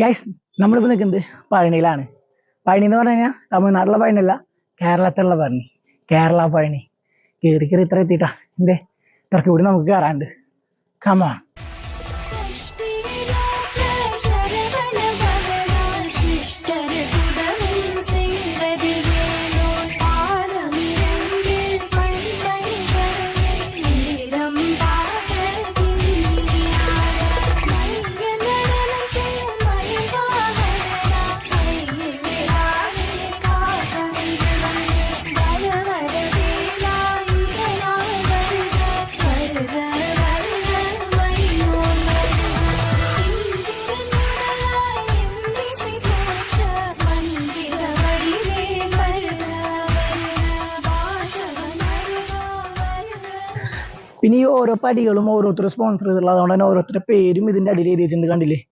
Guys, നമ്മളിപ്പോൾ നിൽക്കുന്നത് പഴനിയിലാണ്. പഴനി എന്ന് പറഞ്ഞു കഴിഞ്ഞാൽ തമിഴ്നാട്ടിലെ പഴനിയല്ല, കേരളത്തിലുള്ള പഴനി. കേരള പഴനി കയറി കയറി ഇത്ര എത്തിയിട്ടാ. എന്തേ ഇത്രക്ക് കൂടി നമുക്ക് കയറാണ്ട്. കമാൺ. പിന്നെ ഈ ഓരോ പടികളും ഓരോരുത്തർ സ്പോൺസർ ചെയ്തിട്ടുള്ളത്, അതുകൊണ്ട് തന്നെ ഓരോരുത്തരുടെ പേരും ഇതിന്റെ അടിയിൽ എഴുതി വെച്ചിട്ടുണ്ട്, കണ്ടില്ലേ?